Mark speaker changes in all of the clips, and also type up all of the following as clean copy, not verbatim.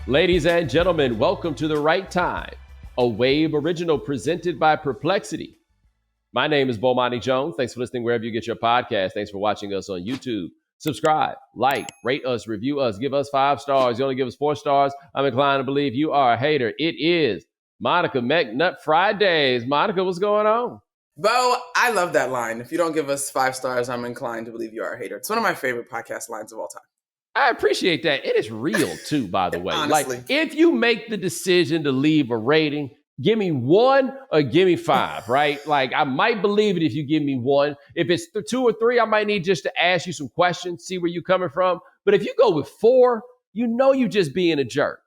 Speaker 1: Ladies and gentlemen, welcome to The Right Time, a Wave original presented by Perplexity. My name is Bomani Jones. Thanks for listening wherever you get your podcast. Thanks for watching us on YouTube. Subscribe, like, rate us, review us, give us 5 stars. You only give us 4 stars, I'm inclined to believe you are a hater. It is Monica McNutt Fridays. Monica, what's going on?
Speaker 2: Bo, I love that line. If you don't give us 5 stars, I'm inclined to believe you are a hater. It's one of my favorite podcast lines of all time.
Speaker 1: I appreciate that. It is real, too, by the way.
Speaker 2: Honestly.
Speaker 1: Like, if you make the decision to leave a rating, give me 1 or give me 5, right? Like, I might believe it if you give me 1. If it's 2 or 3, I might need just to ask you some questions, see where you're coming from. But if you go with 4, you know you just being a jerk.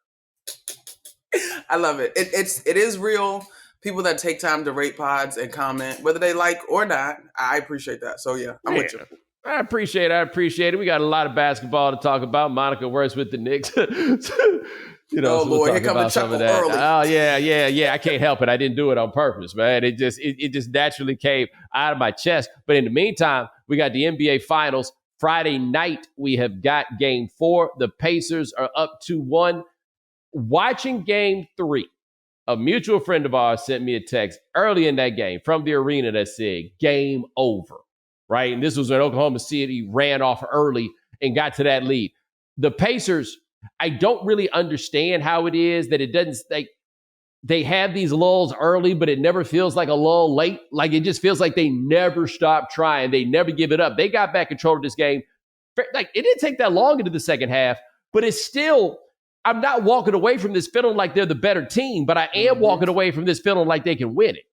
Speaker 2: I love it. It is real. People that take time to rate pods and comment, whether they like or not, I appreciate that. So, yeah, I'm with you.
Speaker 1: I appreciate it. We got a lot of basketball to talk about. Monica works with the Knicks.
Speaker 2: Oh, Lord, here comes the chuckle early.
Speaker 1: Oh, yeah. I can't help it. I didn't do it on purpose, man. It just naturally came out of my chest. But in the meantime, we got the NBA Finals. Friday night, we have got Game 4. The Pacers are up 2-1. Watching Game 3, a mutual friend of ours sent me a text early in that game from the arena that said, game over. Right? And this was when Oklahoma City ran off early and got to that lead. The Pacers, I don't really understand how it is that it doesn't, they have these lulls early, but it never feels like a lull late. Like, it just feels like they never stop trying. They never give it up. They got back control of this game. Like, it didn't take that long into the second half, but it's still, I'm not walking away from this feeling like they're the better team, but I am walking away from this feeling like they can win it.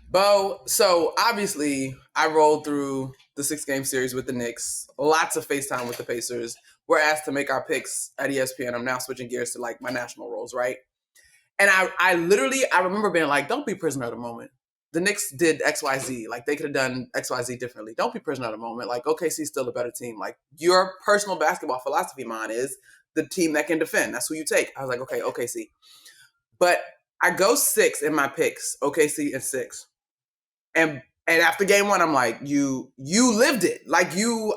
Speaker 2: Bo, so obviously I rolled through the 6-game series with the Knicks, lots of FaceTime with the Pacers. We're asked to make our picks at ESPN. I'm now switching gears to like my national roles, right? And I remember being like, don't be prisoner of the moment. The Knicks did XYZ. Like, they could have done XYZ differently. Don't be prisoner of the moment. Like, OKC's still a better team. Like, your personal basketball philosophy, mine, is the team that can defend. That's who you take. I was like, okay, OKC. But I go 6 in my picks, OKC and 6. And after game 1, I'm like, you lived it. Like, you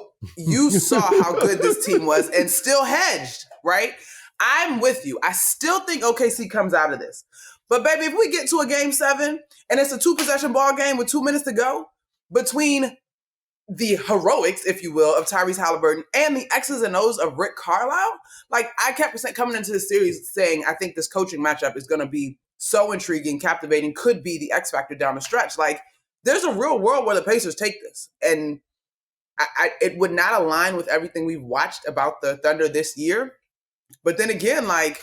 Speaker 2: saw how good this team was and still hedged, right? I'm with you. I still think OKC comes out of this. But, baby, if we get to a game 7 and it's a 2-possession ball game with 2 minutes to go, between the heroics, if you will, of Tyrese Halliburton and the X's and O's of Rick Carlisle, like, I kept coming into this series saying I think this coaching matchup is going to be so intriguing, captivating, could be the X factor down the stretch. Like, there's a real world where the Pacers take this. And it would not align with everything we've watched about the Thunder this year. But then again, like,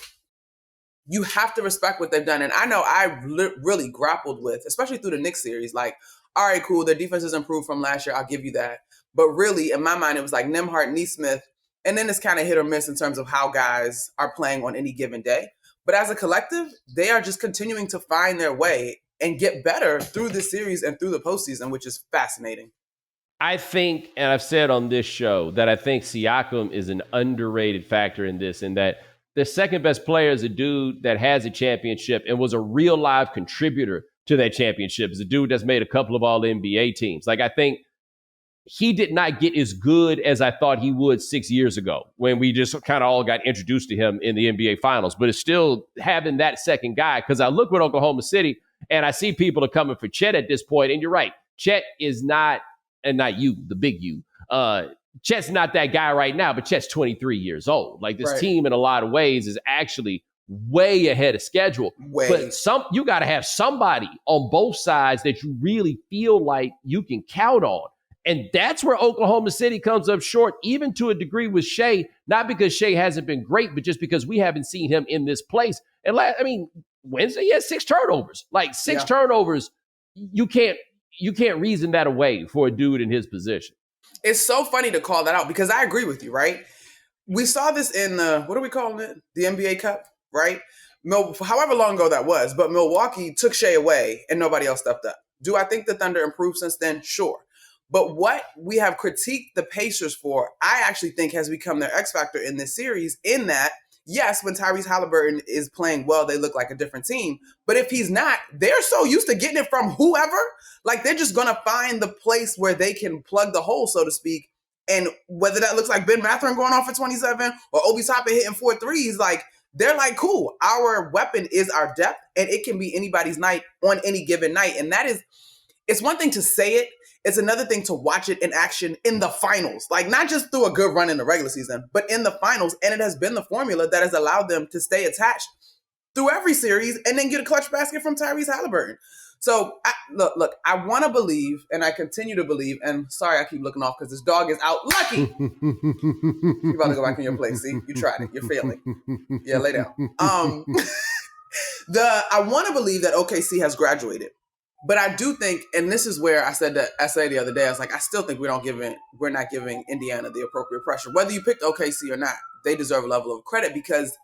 Speaker 2: you have to respect what they've done. And I know I really grappled with, especially through the Knicks series, like, all right, cool, their defense has improved from last year. I'll give you that. But really, in my mind, it was like Nembhard, Nesmith, and then it's kind of hit or miss in terms of how guys are playing on any given day. But as a collective, they are just continuing to find their way and get better through this series and through the postseason, which is fascinating.
Speaker 1: I think, and I've said on this show, that I think Siakam is an underrated factor in this, and that the second best player is a dude that has a championship and was a real live contributor to that championship. Is a dude that's made a couple of All-NBA teams. Like, I think he did not get as good as I thought he would 6 years ago when we just kind of all got introduced to him in the NBA Finals. But it's still having that second guy, because I look with Oklahoma City, and I see people are coming for Chet at this point. And you're right. Chet is not, and not you, the big you. Chet's not that guy right now, but Chet's 23 years old. Like, this team in a lot of ways is actually way ahead of schedule. But you got to have somebody on both sides that you really feel like you can count on. And that's where Oklahoma City comes up short, even to a degree with Shea, not because Shea hasn't been great, but just because we haven't seen him in this place. And Wednesday, he had 6 turnovers. Like, 6 turnovers, you can't reason that away for a dude in his position.
Speaker 2: It's so funny to call that out, because I agree with you, right? We saw this in what are we calling it? The NBA Cup, right? However long ago that was, but Milwaukee took Shea away and nobody else stepped up. Do I think the Thunder improved since then? Sure. But what we have critiqued the Pacers for, I actually think has become their X factor in this series, in that, yes, when Tyrese Halliburton is playing well, they look like a different team. But if he's not, they're so used to getting it from whoever, like, they're just going to find the place where they can plug the hole, so to speak. And whether that looks like Ben Mathurin going off for 27 or Obi Toppin hitting 4 threes, like, they're like, cool, our weapon is our depth, and it can be anybody's night on any given night. And that is, it's one thing to say it. It's another thing to watch it in action in the finals. Like, not just through a good run in the regular season, but in the finals. And it has been the formula that has allowed them to stay attached through every series and then get a clutch basket from Tyrese Halliburton. So, look, I want to believe, and I continue to believe, and sorry I keep looking off because this dog is out. Lucky! You're about to go back in your place. See? You tried it. You're failing. Yeah, lay down. I want to believe that OKC has graduated. But I do think, and this is where I said that essay the other day, I was like, I still think we're not giving Indiana the appropriate pressure. Whether you picked OKC or not, they deserve a level of credit because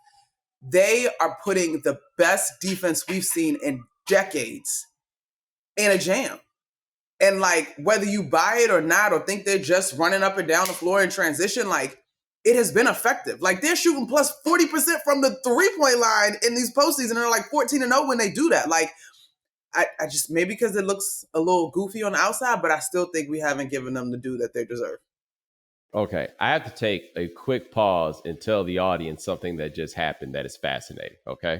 Speaker 2: they are putting the best defense we've seen in decades in a jam. And like, whether you buy it or not, or think they're just running up and down the floor in transition, like, it has been effective. Like, they're shooting plus 40% from the 3-point line in these postseason, and they're like 14-0 when they do that. Like, I just, maybe because it looks a little goofy on the outside, but I still think we haven't given them the due that they deserve.
Speaker 1: Okay, I have to take a quick pause and tell the audience something that just happened that is fascinating, okay?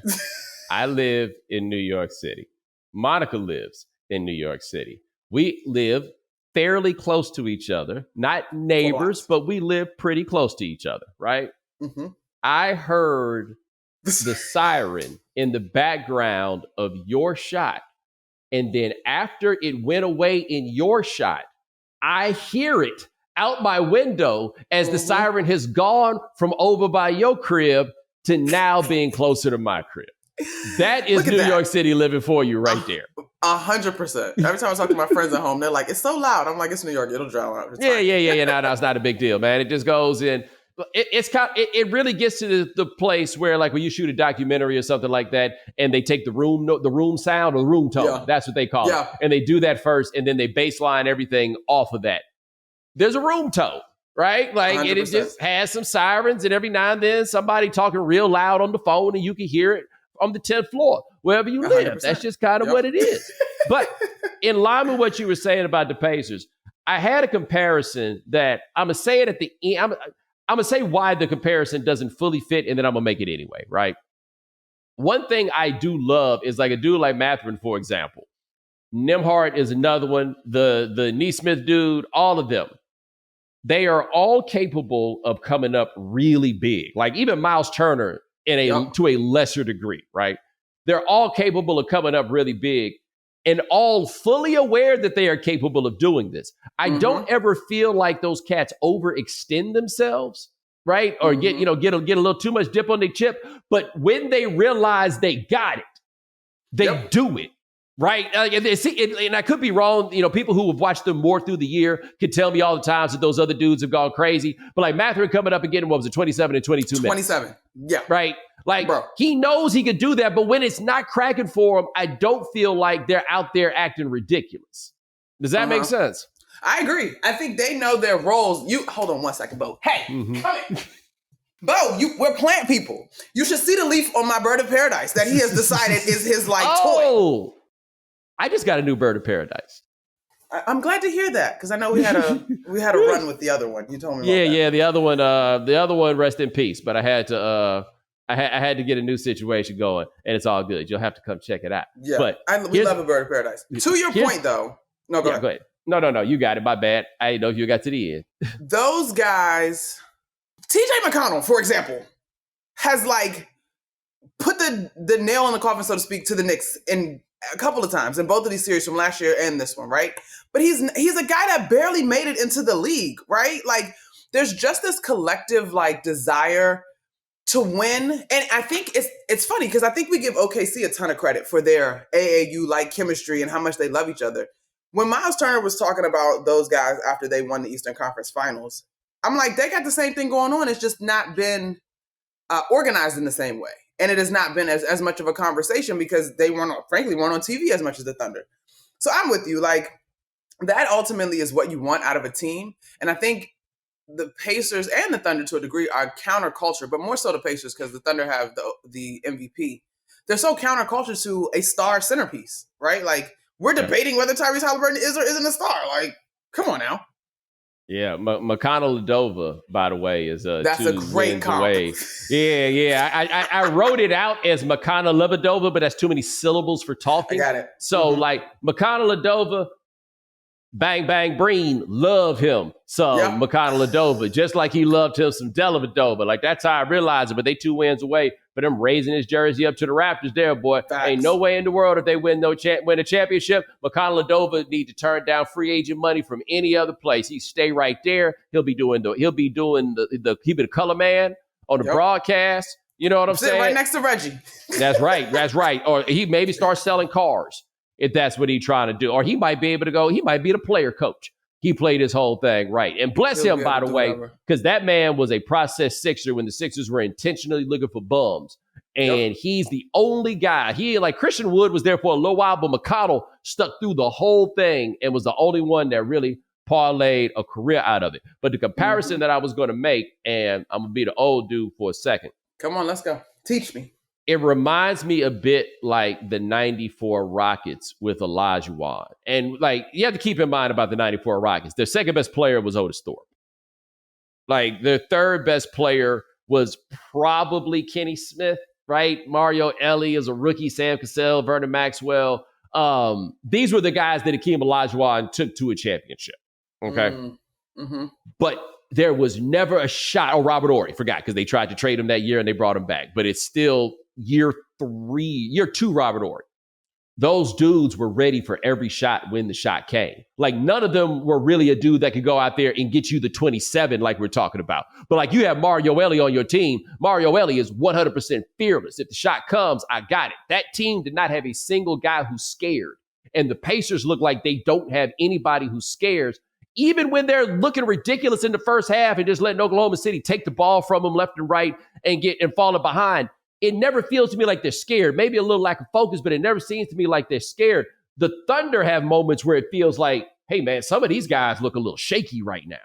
Speaker 1: I live in New York City. Monica lives in New York City. We live fairly close to each other, not neighbors, but we live pretty close to each other, right?
Speaker 2: Mm-hmm.
Speaker 1: I heard the siren in the background of your shot. And then after it went away in your shot, I hear it out my window as the siren has gone from over by your crib to now being closer to my crib. That is New York City living for you right there.
Speaker 2: 100%. Every time I talk to my friends at home, they're like, it's so loud. I'm like, it's New York. It'll drown out.
Speaker 1: Yeah. No, it's not a big deal, man. It just goes in. It really gets to the place where, like, when you shoot a documentary or something like that, and they take the room sound or the room tone, that's what they call it, and they do that first, and then they baseline everything off of that. There's a room tone, right? Like 100%. It just has some sirens, and every now and then somebody talking real loud on the phone, and you can hear it on the 10th floor wherever you live. 100%. That's just kind of what it is. But in line with what you were saying about the Pacers, I had a comparison that I'm gonna say it at the end. I'm going to say why the comparison doesn't fully fit, and then I'm going to make it anyway, right? One thing I do love is, like, a dude like Mathurin, for example. Nembhard is another one. The Nesmith dude, all of them. They are all capable of coming up really big. Like, even Miles Turner to a lesser degree, right? They're all capable of coming up really big, and all fully aware that they are capable of doing this. I don't ever feel like those cats overextend themselves, right? Or get a little too much dip on their chip. But when they realize they got it, they do it, right? And I could be wrong. People who have watched them more through the year can tell me all the times that those other dudes have gone crazy. But like Mathurin coming up and getting, 27 and 22 minutes.
Speaker 2: 27, yeah.
Speaker 1: Right? Like, he knows he could do that, but when it's not cracking for him, I don't feel like they're out there acting ridiculous. Does that make sense?
Speaker 2: I agree. I think they know their roles. Hold on one second, Bo. Hey, come here. Bo, we're plant people. You should see the leaf on my bird of paradise that he has decided is his toy.
Speaker 1: I just got a new bird of paradise.
Speaker 2: I'm glad to hear that because I know we had a run with the other one. You told me about that.
Speaker 1: Yeah, the other one, rest in peace. But I had to I had to get a new situation going, and it's all good. You'll have to come check it out.
Speaker 2: Yeah, but we love a bird of paradise. To your point, though. No, go ahead.
Speaker 1: No, you got it. My bad. I didn't know if you got to the end.
Speaker 2: Those guys, TJ McConnell, for example, has put the nail in the coffin, so to speak, to the Knicks in a couple of times in both of these series from last year and this one, right? But he's a guy that barely made it into the league, right? Like, there's just this collective desire to win. And I think it's funny because I think we give OKC a ton of credit for their AAU chemistry and how much they love each other. When Miles Turner was talking about those guys after they won the Eastern Conference Finals, I'm like, they got the same thing going on. It's just not been organized in the same way. And it has not been as much of a conversation because they weren't on TV as much as the Thunder. So I'm with you. That ultimately is what you want out of a team. And I think the Pacers and the Thunder to a degree are counterculture, but more so the Pacers because the Thunder have the MVP. They're so counterculture to a star centerpiece, right? We're debating whether Tyrese Halliburton is or isn't a star. Come on now.
Speaker 1: Yeah, McConnell Ladova, by the way, is
Speaker 2: That's a
Speaker 1: 2
Speaker 2: great
Speaker 1: wins
Speaker 2: comp.
Speaker 1: away. Yeah. I wrote it out as McConnell Ladova, but that's too many syllables for
Speaker 2: I
Speaker 1: talking.
Speaker 2: got it.
Speaker 1: So like McConnell Ladova, Bang Bang Breen, love him some
Speaker 2: Yep.
Speaker 1: McConnell Ladova, just like he loved him some Dellavedova. Like that's how I realized it. But they 2 wins away. But them raising his jersey up to the Raptors there, boy.
Speaker 2: Facts.
Speaker 1: Ain't no way in the world if they win a championship. McConnell Ladova need to turn down free agent money from any other place. He stay right there. He'll be the color man on the broadcast. You know what I'm saying?
Speaker 2: Right next to Reggie.
Speaker 1: That's right. Or he maybe start selling cars if that's what he's trying to do. Or he might be able to go, he might be the player coach. He played his whole thing right. And bless him, by the way, because that man was a process Sixer when the Sixers were intentionally looking for bums. And he's the only guy. Like Christian Wood was there for a little while, but McConnell stuck through the whole thing and was the only one that really parlayed a career out of it. But the comparison that I was going to make, and I'm going to be the old dude for a second.
Speaker 2: Come on, let's go. Teach me.
Speaker 1: It reminds me a bit like the 94 Rockets with Olajuwon. And like, you have to keep in mind about the 94 Rockets. Their second best player was Otis Thorpe. Like their third best player was probably Kenny Smith, right? Mario Elie is a rookie, Sam Cassell, Vernon Maxwell. These were the guys that Hakeem Olajuwon took to a championship. Okay. But there was never a shot. Oh, Robert Horry, forgot, because they tried to trade him that year and they brought him back. But it's still year 2 Robert Horry. Those dudes were ready for every shot when the shot came. Like none of them were really a dude that could go out there and get you the 27 like we're talking about. But like you have Mario Elie on your team. Mario Elie is 100% fearless. If the shot comes, I got it. That team did not have a single guy who's scared. And the Pacers look like they don't have anybody who scares. Even when they're looking ridiculous in the first half and just letting Oklahoma City take the ball from them left and right and falling behind, it never feels to me like they're scared. Maybe a little lack of focus, but it never seems to me like they're scared. The Thunder have moments where it feels like, hey, man, some of these guys look a little shaky right now.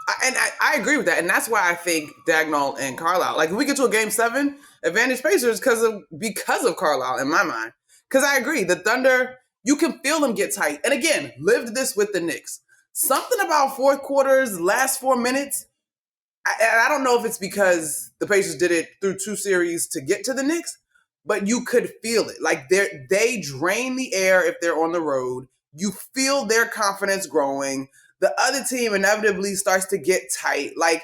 Speaker 2: I agree with that. And that's why I think Dagnall and Carlisle, like if we get to a game 7, advantage Pacers because of Carlisle in my mind. Because I agree, the Thunder, you can feel them get tight. And again, lived this with the Knicks. Something about fourth quarters, last 4 minutes. I don't know if it's because the Pacers did it through 2 series to get to the Knicks, but you could feel it. Like they drain the air if they're on the road. You feel their confidence growing. The other team inevitably starts to get tight. Like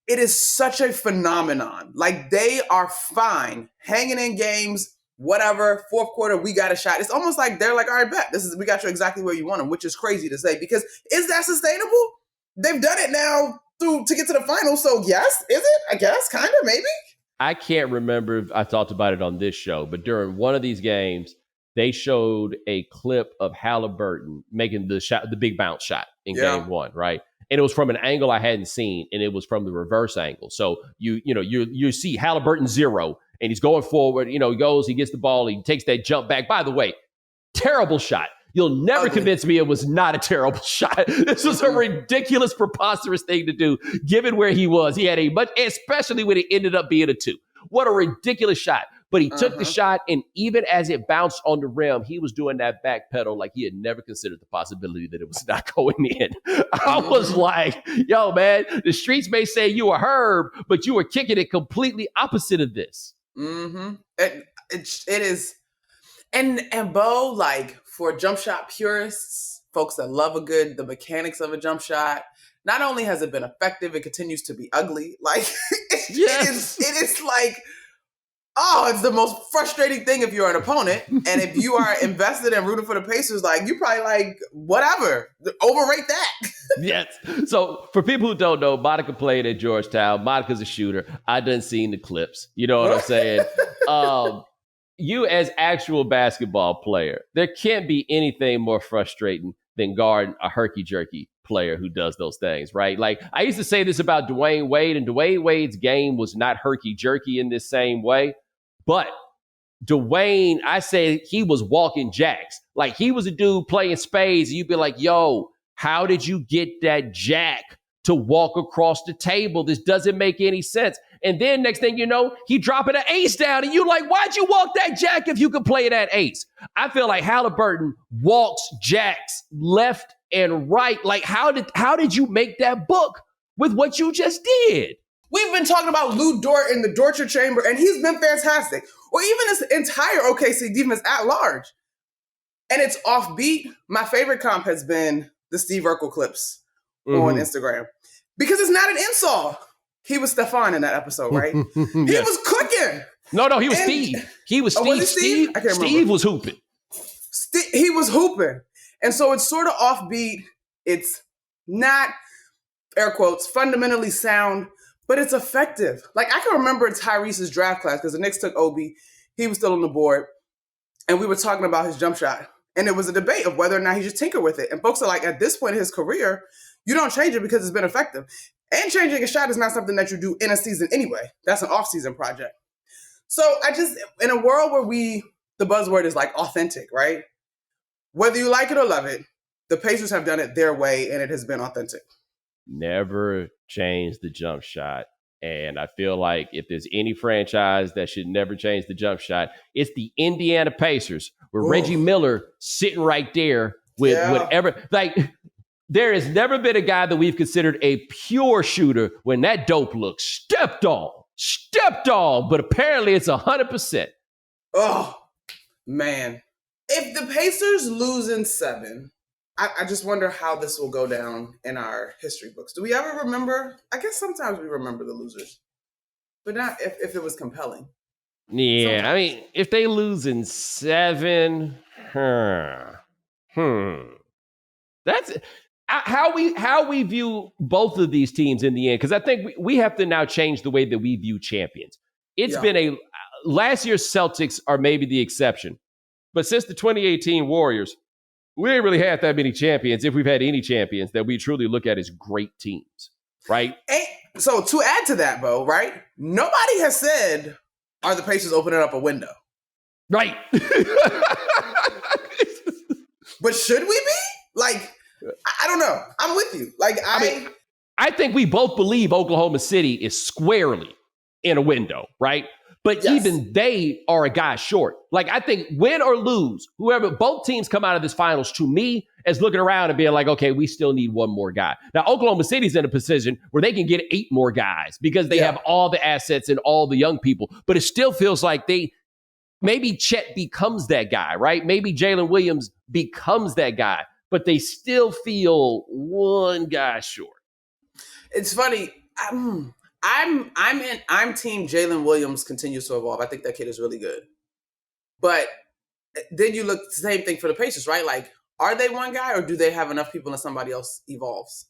Speaker 2: it is such a phenomenon. Like they are fine hanging in games. Whatever, fourth quarter, we got a shot. It's almost like they're like, all right, bet. We got you exactly where you want them, which is crazy to say because is that sustainable? They've done it now to get to the finals. So yes, is it? I guess, kind of, maybe.
Speaker 1: I can't remember if I talked about it on this show, but during one of these games, they showed a clip of Halliburton making the big bounce shot in game 1, right? And it was from an angle I hadn't seen, and it was from the reverse angle. So you see Halliburton 0. And he's going forward, he gets the ball, he takes that jump back. By the way, terrible shot. You'll never convince me it was not a terrible shot. This was a ridiculous, preposterous thing to do, given where he was. He had especially when it ended up being a 2. What a ridiculous shot. But he took the shot, and even as it bounced on the rim, he was doing that back pedal like he had never considered the possibility that it was not going in. I was like, yo, man, the streets may say you a Herb, but you were kicking it completely opposite of this.
Speaker 2: It is, and Bo, like for jump shot purists, folks that love the mechanics of a jump shot. Not only has it been effective, it continues to be ugly. Like it is like, it's the most frustrating thing if you're an opponent, and if you are invested and rooting for the Pacers, like you probably like whatever, overrate that.
Speaker 1: Yes. So for people who don't know, Monica played at Georgetown. Monica's a shooter. I done seen the clips. You know what I'm saying? You as actual basketball player, there can't be anything more frustrating than guarding a herky-jerky player who does those things, right? Like I used to say this about Dwayne Wade, and Dwayne Wade's game was not herky-jerky in this same way. But Dwayne, I say he was walking jacks. Like he was a dude playing spades, and you'd be like, yo, how did you get that jack to walk across the table. This doesn't make any sense. And then next thing you know, he dropping an ace down, and you like, why'd you walk that jack if you could play that ace? I feel like Halliburton walks jacks left and right. Like, how did you make that book with what you just did?
Speaker 2: We've been talking about Lou Dort in the torture chamber, and he's been fantastic. Or even this entire OKC defense at large. And it's offbeat. My favorite comp has been the Steve Urkel clips on Instagram. Because it's not an insult. He was Stefan in that episode, right? He was cooking.
Speaker 1: No, he was Steve. He was Steve.
Speaker 2: Was he Steve? I can't remember.
Speaker 1: Steve was hooping.
Speaker 2: He was hooping. And so it's sort of offbeat. It's not, air quotes, fundamentally sound, but it's effective. Like, I can remember Tyrese's draft class because the Knicks took Obi. He was still on the board. And we were talking about his jump shot. And it was a debate of whether or not he should tinker with it. And folks are like, at this point in his career, you don't change it because it's been effective. And changing a shot is not something that you do in a season anyway. That's an off-season project. So in a world where the buzzword is like authentic, right? Whether you like it or love it, the Pacers have done it their way, and it has been authentic.
Speaker 1: Never change the jump shot. And I feel like if there's any franchise that should never change the jump shot, it's the Indiana Pacers, where Reggie Miller sitting right there with whatever. Like, there has never been a guy that we've considered a pure shooter when that dope looks stepped on, but apparently it's 100%.
Speaker 2: Oh, man. If the Pacers lose in 7, I just wonder how this will go down in our history books. Do we ever remember? I guess sometimes we remember the losers, but not if it was compelling.
Speaker 1: Yeah, sometimes. I mean, if they lose in 7, that's how we view both of these teams in the end. Because I think we have to now change the way that we view champions. It's been last year's Celtics are maybe the exception, but since the 2018 Warriors, we ain't really had that many champions, if we've had any champions, that we truly look at as great teams, right?
Speaker 2: And so to add to that, Bo, right? Nobody has said, are the Pacers opening up a window?
Speaker 1: Right.
Speaker 2: But should we be? Like, I don't know. I'm with you. Like,
Speaker 1: I think we both believe Oklahoma City is squarely in a window, right? But even they are a guy short. Like, I think win or lose, whoever, both teams come out of this finals, to me, as looking around and being like, okay, we still need one more guy. Now, Oklahoma City's in a position where they can get 8 more guys because they have all the assets and all the young people. But it still feels like maybe Chet becomes that guy, right? Maybe Jalen Williams becomes that guy. But they still feel one guy short.
Speaker 2: It's funny. I'm team Jalen Williams continues to evolve. I think that kid is really good. But then you look, same thing for the Pacers, right? Like, are they one guy, or do they have enough people and somebody else evolves?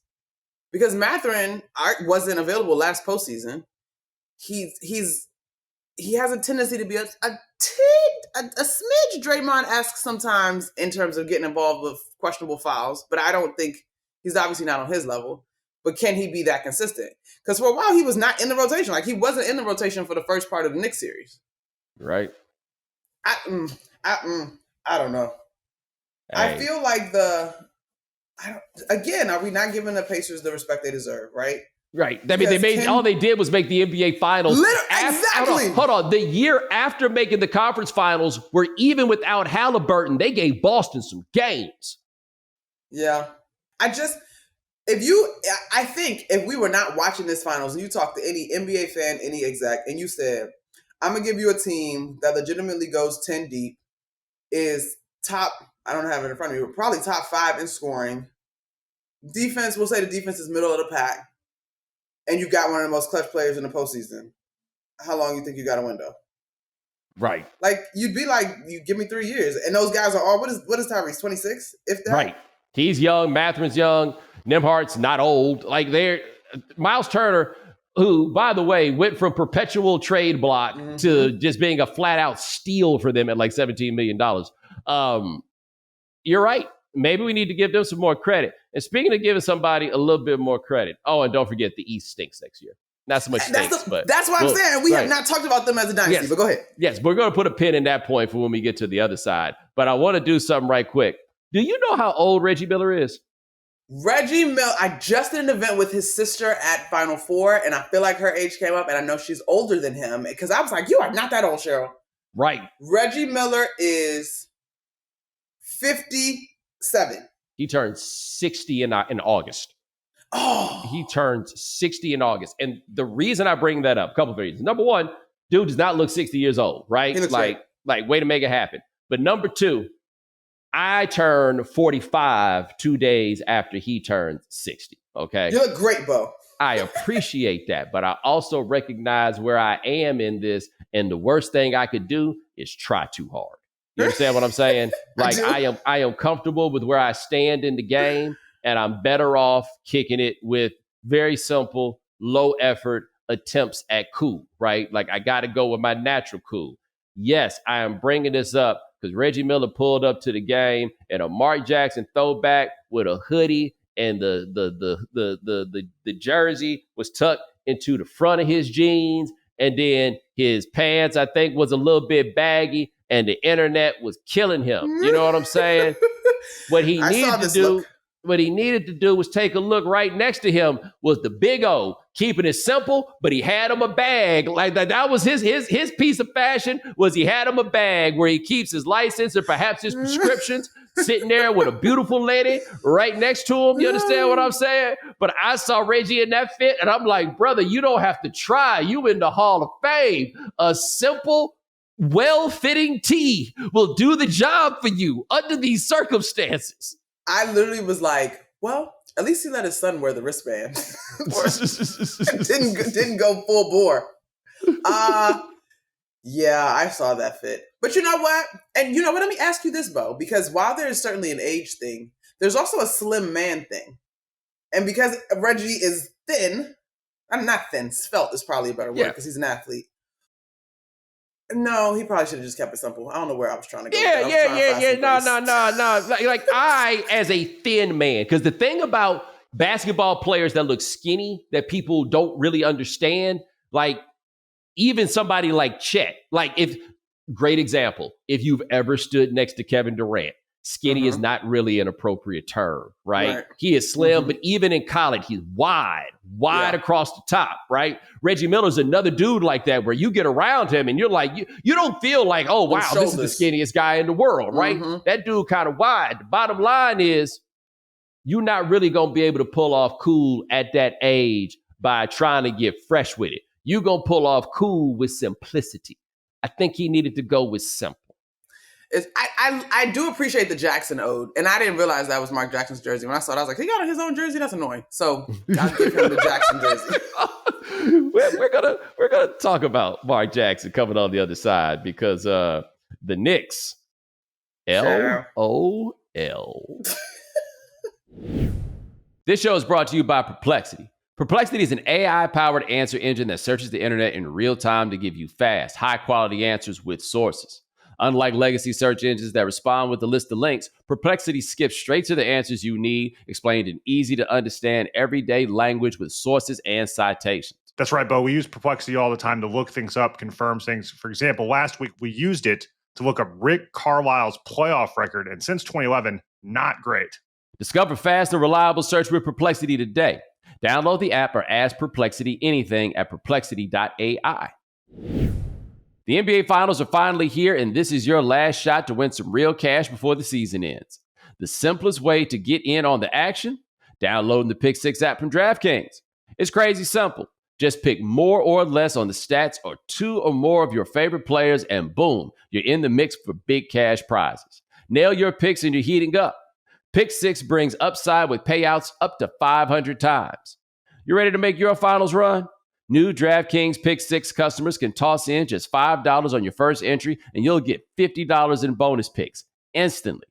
Speaker 2: Because Mathurin wasn't available last postseason. He has a tendency to be a smidge Draymond-esque sometimes in terms of getting involved with questionable fouls, but I don't think he's obviously not on his level. But can he be that consistent? Because for a while, he was not in the rotation. Like, he wasn't in the rotation for the first part of the Knicks series.
Speaker 1: Right.
Speaker 2: I don't know. Hey. I feel like are we not giving the Pacers the respect they deserve, right?
Speaker 1: Right. I mean, all they did was make the NBA Finals.
Speaker 2: Exactly.
Speaker 1: Hold on. The year after making the conference finals, where even without Halliburton, they gave Boston some games.
Speaker 2: Yeah. I think if we were not watching this finals and you talk to any NBA fan, any exec, and you said, I'm going to give you a team that legitimately goes 10 deep, is top, I don't have it in front of me, but probably top 5 in scoring. Defense, we'll say the defense is middle of the pack. And you got one of the most clutch players in the postseason. How long you think you got a window?
Speaker 1: Right.
Speaker 2: Like, you'd be like, you give me 3 years. And those guys are all, what is Tyrese, 26? If that?
Speaker 1: Right. He's young. Mathurin's young. Nembhard's not old. Like, Miles Turner, who, by the way, went from perpetual trade block to just being a flat-out steal for them at like $17 million. You're right. Maybe we need to give them some more credit. And speaking of giving somebody a little bit more credit, and don't forget the East stinks next year. Not so much stinks, but
Speaker 2: that's what I'm saying. We have not talked about them as a dynasty, but go ahead.
Speaker 1: Yes, we're going to put a pin in that point for when we get to the other side. But I want to do something right quick. Do you know how old Reggie Miller is?
Speaker 2: Reggie Miller, I just did an event with his sister at Final Four, and I feel like her age came up, and I know she's older than him, because I was like, you are not that old, Cheryl.
Speaker 1: Right.
Speaker 2: Reggie Miller is 57.
Speaker 1: He turned 60 in August.
Speaker 2: Oh.
Speaker 1: He turned 60 in August. And the reason I bring that up, a couple of reasons. Number one, dude does not look 60 years old, right?
Speaker 2: He looks
Speaker 1: like way to make it happen. But number two, I turned 45 2 days after he turned 60. Okay.
Speaker 2: You look great, Bo.
Speaker 1: I appreciate that, but I also recognize where I am in this. And the worst thing I could do is try too hard. You understand what I'm saying? Like I am comfortable with where I stand in the game, and I'm better off kicking it with very simple, low effort attempts at cool, right? Like I got to go with my natural cool. Yes, I am bringing this up because Reggie Miller pulled up to the game in a Mark Jackson throwback with a hoodie, and the jersey was tucked into the front of his jeans, and then his pants, I think, was a little bit baggy, and the internet was killing him. You know what I'm saying? What he needed to do was take a look. Right next to him was the Big O, keeping it simple, but he had him a bag. Like that was his piece of fashion, was he had him a bag where he keeps his license and perhaps his prescriptions sitting there with a beautiful lady right next to him. You understand what I'm saying? But I saw Reggie in that fit, and I'm like, brother, you don't have to try. You in the Hall of Fame. A simple, well-fitting tee will do the job for you under these circumstances.
Speaker 2: I literally was like, well, at least he let his son wear the wristband. didn't go full bore. Yeah, I saw that fit. But you know what? And you know what? Let me ask you this, Bo, because while there is certainly an age thing, there's also a slim man thing. And because Reggie is thin, I'm not thin, svelte is probably a better word because he's an athlete. No, he probably should have just kept it simple. I don't know where I was trying to go.
Speaker 1: Yeah. No. Like I, as a thin man, because the thing about basketball players that look skinny that people don't really understand, like even somebody like Chet, great example, if you've ever stood next to Kevin Durant, skinny is not really an appropriate term, right? He is slim, but even in college, he's wide across the top, right? Reggie Miller's another dude like that where you get around him and you're like, you don't feel like, oh, wow, this is the skinniest guy in the world, right? That dude kind of wide. The bottom line is you're not really going to be able to pull off cool at that age by trying to get fresh with it. You're going to pull off cool with simplicity. I think he needed to go with simple.
Speaker 2: I do appreciate the Jackson ode, and I didn't realize that was Mark Jackson's jersey. When I saw it, I was like, he got his own jersey? That's annoying. So I'll give him the Jackson jersey.
Speaker 1: we're gonna talk about Mark Jackson coming on the other side because the Knicks, LOL. This show is brought to you by Perplexity. Perplexity is an AI-powered answer engine that searches the internet in real time to give you fast, high-quality answers with sources. Unlike legacy search engines that respond with a list of links, Perplexity skips straight to the answers you need, explained in easy-to-understand, everyday language with sources and citations.
Speaker 3: That's right, Bo. We use Perplexity all the time to look things up, confirm things. For example, last week we used it to look up Rick Carlisle's playoff record, and since 2011, not great.
Speaker 1: Discover fast and reliable search with Perplexity today. Download the app or ask Perplexity anything at perplexity.ai. The NBA Finals are finally here, and this is your last shot to win some real cash before the season ends. The simplest way to get in on the action? Downloading the Pick 6 app from DraftKings. It's crazy simple. Just pick more or less on the stats or two or more of your favorite players, and boom, you're in the mix for big cash prizes. Nail your picks and you're heating up. Pick 6 brings upside with payouts up to 500 times. You ready to make your finals run? New DraftKings Pick 6 customers can toss in just $5 on your first entry, and you'll get $50 in bonus picks instantly.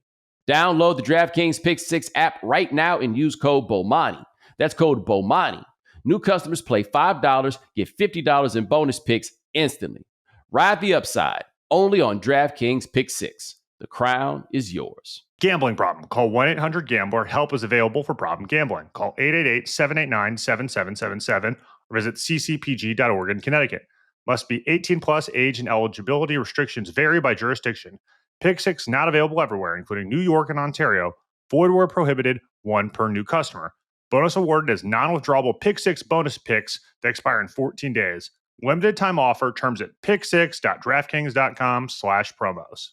Speaker 1: Download the DraftKings Pick 6 app right now and use code BOMANI. That's code BOMANI. New customers play $5, get $50 in bonus picks instantly. Ride the upside, only on DraftKings Pick 6. The crown is yours.
Speaker 3: Gambling problem? Call 1-800-GAMBLER. Help is available for problem gambling. Call 888-789-7777 or visit ccpg.org in Connecticut. Must be 18 plus, age and eligibility restrictions vary by jurisdiction. Pick 6 not available everywhere, including New York and Ontario. Void where prohibited. one per new customer. Bonus awarded as non-withdrawable Pick 6 bonus picks that expire in 14 days. Limited time offer. Terms at pick6.draftkings.com/promos.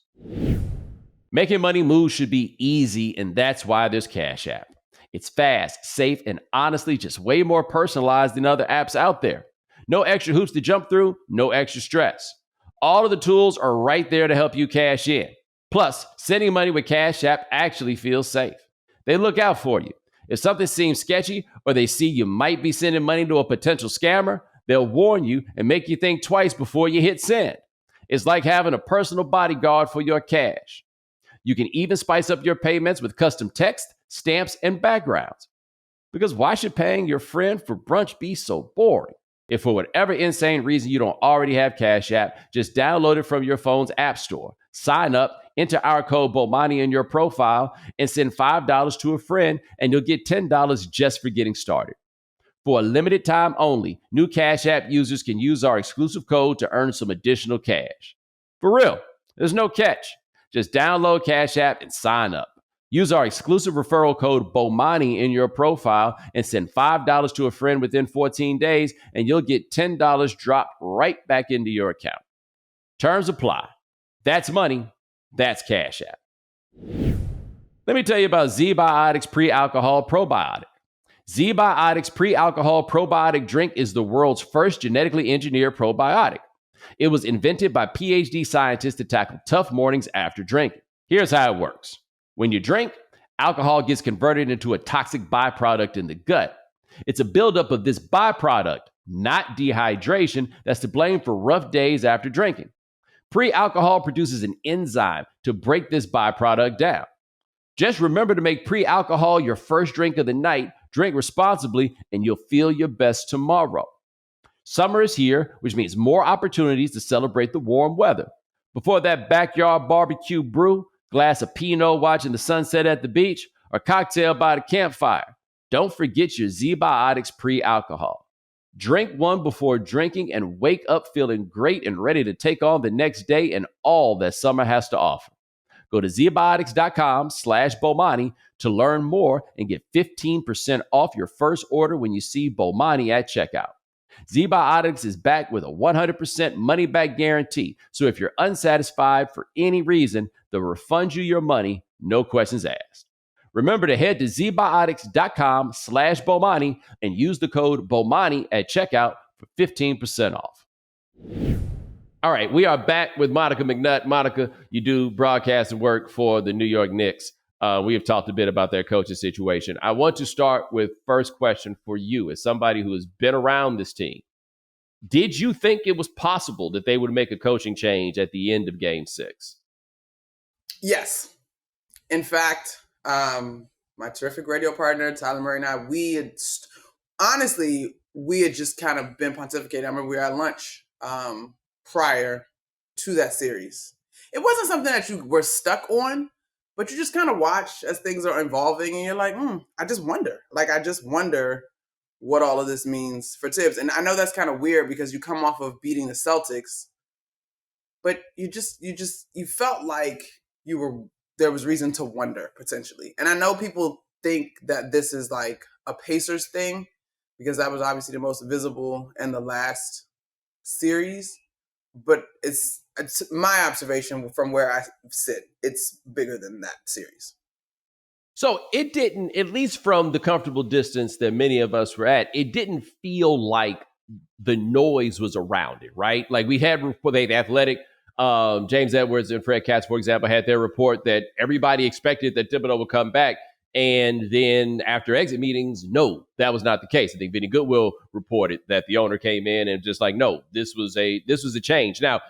Speaker 1: Making money moves should be easy, and that's why there's Cash App. It's fast, safe, and honestly just way more personalized than other apps out there. No extra hoops to jump through, no extra stress. All of the tools are right there to help you cash in. Plus, sending money with Cash App actually feels safe. They look out for you. If something seems sketchy or they see you might be sending money to a potential scammer, they'll warn you and make you think twice before you hit send. It's like having a personal bodyguard for your cash. You can even spice up your payments with custom text, stamps, and backgrounds. Because why should paying your friend for brunch be so boring? If for whatever insane reason you don't already have Cash App, just download it from your phone's app store. Sign up, enter our code Bomani in your profile, and send $5 to a friend, and you'll get $10 just for getting started. For a limited time only, new Cash App users can use our exclusive code to earn some additional cash. For real, there's no catch. Just download Cash App and sign up. Use our exclusive referral code Bomani in your profile and send $5 to a friend within 14 days, and you'll get $10 dropped right back into your account. Terms apply. That's money. That's Cash App. Let me tell you about Z-Biotics Pre-Alcohol Probiotic. Z-Biotics Pre-Alcohol Probiotic Drink is the world's first genetically engineered probiotic. It was invented by PhD scientists to tackle tough mornings after drinking. Here's how it works. When you drink, alcohol gets converted into a toxic byproduct in the gut. It's a buildup of this byproduct, not dehydration, that's to blame for rough days after drinking. Pre-alcohol produces an enzyme to break this byproduct down. Just remember to make pre-alcohol your first drink of the night, drink responsibly, and you'll feel your best tomorrow. Summer is here, which means more opportunities to celebrate the warm weather. Before that backyard barbecue brew, glass of Pinot watching the sunset at the beach, or cocktail by the campfire, don't forget your Z-Biotics Pre-Alcohol. Drink one before drinking and wake up feeling great and ready to take on the next day and all that summer has to offer. Go to zbiotics.com/Bomani to learn more and get 15% off your first order when you see Bomani at checkout. Z-Biotics is back with a 100% money-back guarantee, so if you're unsatisfied for any reason, they'll refund you your money, no questions asked. Remember to head to zbiotics.com/Bomani and use the code Bomani at checkout for 15% off. All right, we are back with Monica McNutt. Monica, you do broadcast and work for the New York Knicks. We have talked a bit about their coaching situation. I want to start with first question for you as somebody who has been around this team. Did you think it was possible that they would make a coaching change at the end of Game 6?
Speaker 2: Yes. In fact, my terrific radio partner, Tyler Murray, and I, we had just kind of been pontificating. I remember we were at lunch prior to that series. It wasn't something that you were stuck on, but you just kind of watch as things are evolving, and you're like, I just wonder. I just wonder what all of this means for Tibbs. And I know that's kind of weird because you come off of beating the Celtics, but you felt like there was reason to wonder, potentially. And I know people think that this is like a Pacers thing because that was obviously the most visible in the last series. But it's my observation from where I sit. It's bigger than that series.
Speaker 1: So it didn't, at least from the comfortable distance that many of us were at, it didn't feel like the noise was around it, right? Like we had the Athletic, James Edwards and Fred Katz, for example, had their report that everybody expected that Thibodeau would come back. And then after exit meetings, no, that was not the case. I think Vinny Goodwill reported that the owner came in and just like, no, this was a change. Now,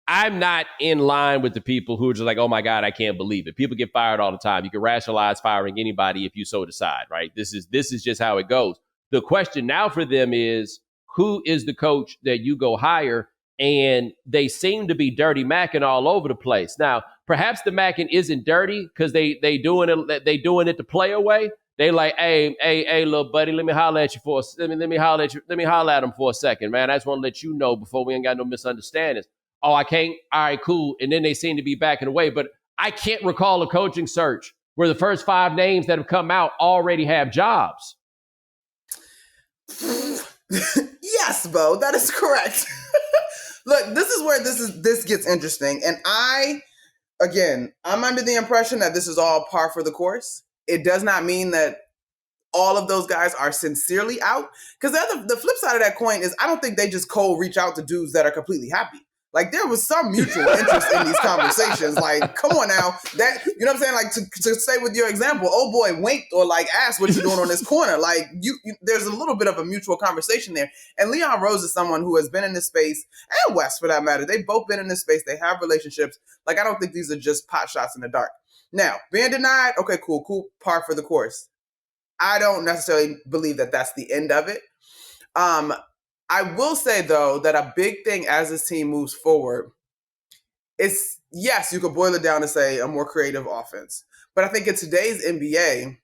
Speaker 1: I'm not in line with the people who are just like, oh my God, I can't believe it. People get fired all the time. You can rationalize firing anybody if you so decide, right? This is just how it goes. The question now for them is, who is the coach that you go hire? And they seem to be dirty macking all over the place. Now, perhaps the macking isn't dirty because they doing it to play away. They like, hey, little buddy, let me holler at you let me holler at him for a second, man. I just want to let you know before we ain't got no misunderstandings. Oh, I can't. All right, cool. And then they seem to be backing away. But I can't recall a coaching search where the first 5 names that have come out already have jobs.
Speaker 2: Yes, Bo, that is correct. Look, this is where this gets interesting. And I'm under the impression that this is all par for the course. It does not mean that all of those guys are sincerely out. Because the flip side of that coin is I don't think they just cold reach out to dudes that are completely happy. Like, there was some mutual interest in these conversations. Like, come on now. That, you know what I'm saying? Like, to stay with your example, oh boy winked or like asked what you doing on this corner. Like, there's a little bit of a mutual conversation there. And Leon Rose is someone who has been in this space, and Wes for that matter. They've both been in this space. They have relationships. Like, I don't think these are just pot shots in the dark. Now, being denied, okay, cool, par for the course. I don't necessarily believe that that's the end of it. I will say, though, that a big thing as this team moves forward is, yes, you could boil it down to say a more creative offense. But I think in today's NBA,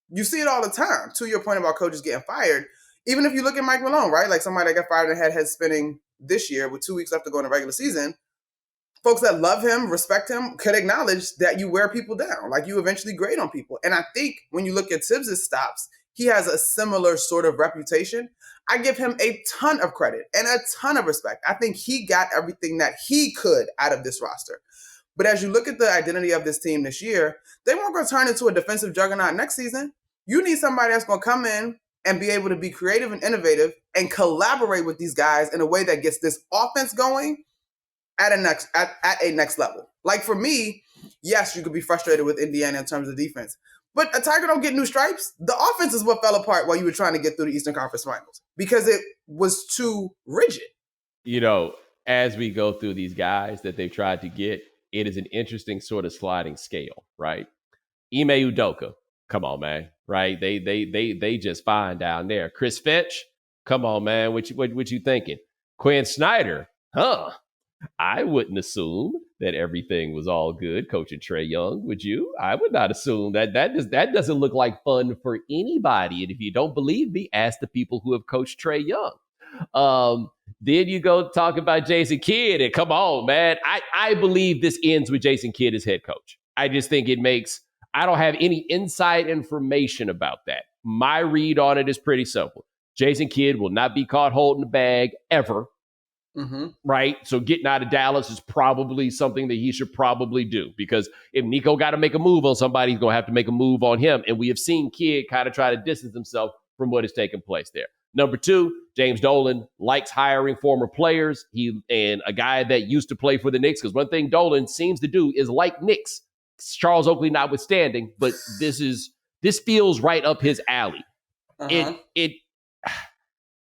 Speaker 2: you see it all the time. To your point about coaches getting fired, even if you look at Mike Malone, right? Like somebody that got fired and had head spinning this year with 2 weeks left to go in the regular season, folks that love him, respect him, could acknowledge that you wear people down. Like, you eventually grade on people. And I think when you look at Tibbs' stops, he has a similar sort of reputation. I give him a ton of credit and a ton of respect. I think he got everything that he could out of this roster. But as you look at the identity of this team this year, they won't go turn into a defensive juggernaut next season. You need somebody that's going to come in and be able to be creative and innovative and collaborate with these guys in a way that gets this offense going at a next level. Like, for me, yes, you could be frustrated with Indiana in terms of defense. But a Tiger don't get new stripes. The offense is what fell apart while you were trying to get through the Eastern Conference Finals because it was too rigid.
Speaker 1: You know, as we go through these guys that they've tried to get, it is an interesting sort of sliding scale, right? Ime Udoka, come on, man, right? They just fine down there. Chris Finch, come on, man, what you thinking? Quinn Snyder, I wouldn't assume that everything was all good coaching Trae Young, would you? I would not assume that doesn't look like fun for anybody. And if you don't believe me, ask the people who have coached Trae Young. Then you go talk about Jason Kidd, and come on, man. I believe this ends with Jason Kidd as head coach. I just think I don't have any inside information about that. My read on it is pretty simple. Jason Kidd will not be caught holding the bag ever. Mm-hmm. Right? So getting out of Dallas is probably something that he should probably do, because if Nico got to make a move on somebody, he's going to have to make a move on him. And we have seen Kidd kind of try to distance himself from what has taken place there. Number 2, James Dolan likes hiring former players. And a guy that used to play for the Knicks, because one thing Dolan seems to do is like Knicks, Charles Oakley notwithstanding, but this feels right up his alley. Uh-huh.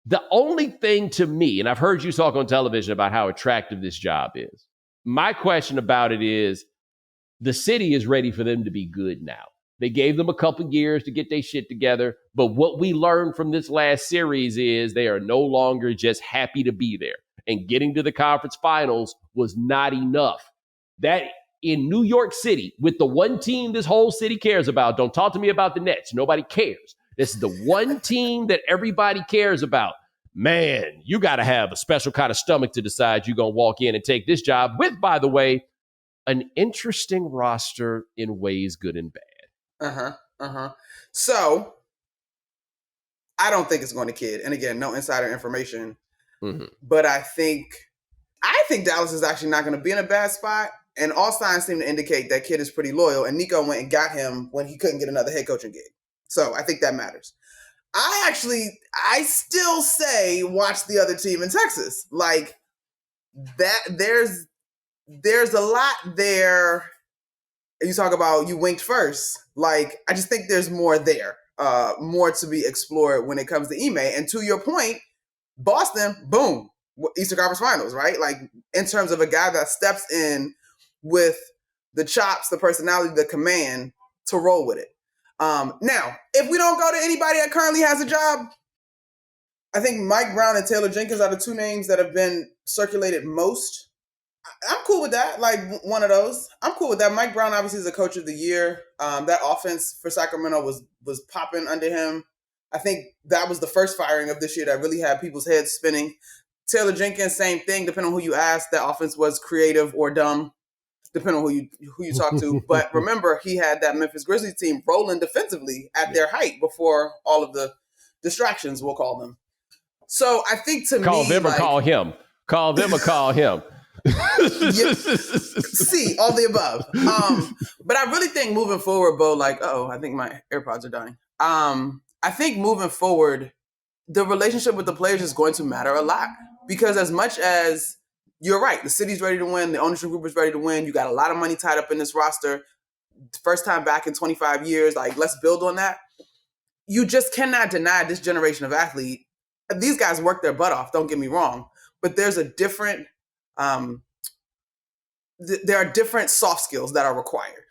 Speaker 1: The only thing to me, and I've heard you talk on television about how attractive this job is. My question about it is, the city is ready for them to be good now. They gave them a couple years to get their shit together. But what we learned from this last series is they are no longer just happy to be there. And getting to the conference finals was not enough. That in New York City, with the one team this whole city cares about, don't talk to me about the Nets. Nobody cares. This is the one team that everybody cares about. Man, you got to have a special kind of stomach to decide you're going to walk in and take this job with, by the way, an interesting roster in ways good and bad.
Speaker 2: So I don't think it's going to Kidd. And again, no insider information. Mm-hmm. But I think Dallas is actually not going to be in a bad spot. And all signs seem to indicate that Kidd is pretty loyal. And Nico went and got him when he couldn't get another head coaching gig. So I think that matters. I still say watch the other team in Texas. Like, that there's a lot there. You talk about you winked first. Like, I just think there's more there, more to be explored when it comes to Ime. And to your point, Boston, boom, Eastern Conference Finals, right? Like, in terms of a guy that steps in with the chops, the personality, the command to roll with it. Now, if we don't go to anybody that currently has a job, I think Mike Brown and Taylor Jenkins are the 2 names that have been circulated most. I'm cool with that. Like, one of those. I'm cool with that. Mike Brown obviously is a coach of the year. That offense for Sacramento was popping under him. I think that was the first firing of this year that really had people's heads spinning. Taylor Jenkins, same thing. Depending on who you ask, that offense was creative or dumb. depending on who you talk to. But remember, he had that Memphis Grizzlies team rolling defensively at their height before all of the distractions, we'll call them. So I think
Speaker 1: call them or call him. Call them or call him.
Speaker 2: See, all the above. But I really think moving forward, Bo, I think my AirPods are dying. I think moving forward, the relationship with the players is going to matter a lot, because as much as you're right, the city's ready to win, the ownership group is ready to win, you got a lot of money tied up in this roster, first time back in 25 years, let's build on that. You just cannot deny this generation of athlete. These guys work their butt off, don't get me wrong, but there's a different, there are different soft skills that are required.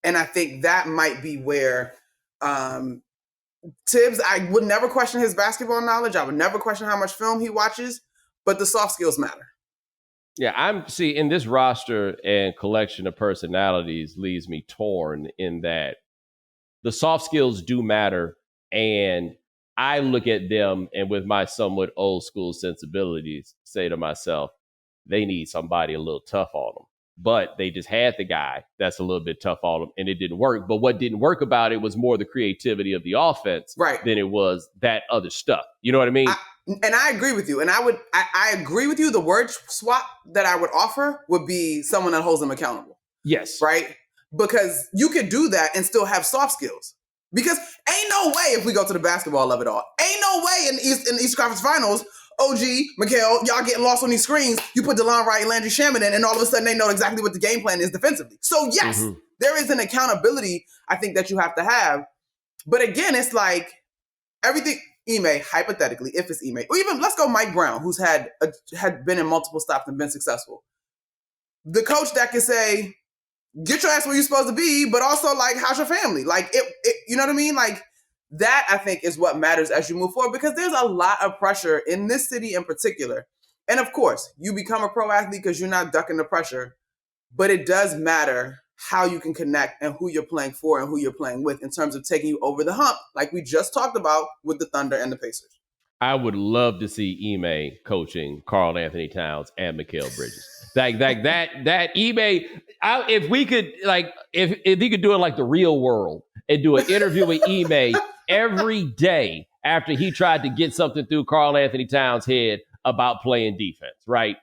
Speaker 2: And I think that might be where Tibbs, I would never question his basketball knowledge. I would never question how much film he watches, but the soft skills matter.
Speaker 1: Yeah, in this roster and collection of personalities leaves me torn in that the soft skills do matter. And I look at them and with my somewhat old school sensibilities say to myself, they need somebody a little tough on them. But they just had the guy that's a little bit tough on them and it didn't work. But what didn't work about it was more the creativity of the offense than it was that other stuff. You know what I mean?
Speaker 2: And I agree with you. And I agree with you. The word swap that I would offer would be someone that holds them accountable.
Speaker 1: Yes.
Speaker 2: Right? Because you could do that and still have soft skills. Because ain't no way, if we go to the basketball of it all, ain't no way in the East Conference Finals, OG, Mikhail, y'all getting lost on these screens, you put DeLon Wright and Landry Shamet in, and all of a sudden they know exactly what the game plan is defensively. So yes, there is an accountability I think that you have to have. But again, it's like everything, Ime, hypothetically, if it's Ime, or even let's go Mike Brown, who's had been in multiple stops and been successful. The coach that can say, get your ass where you're supposed to be, but also how's your family? You know what I mean? That I think is what matters as you move forward, because there's a lot of pressure in this city in particular. And of course, you become a pro athlete because you're not ducking the pressure, but it does matter how you can connect and who you're playing for and who you're playing with in terms of taking you over the hump, like we just talked about with the Thunder and the Pacers.
Speaker 1: I would love to see Ime coaching Karl Anthony Towns and Mikal Bridges. That Ime, if we could, if he could do it like the Real World and do an interview with Ime every day after he tried to get something through Karl Anthony Towns' head about playing defense, right?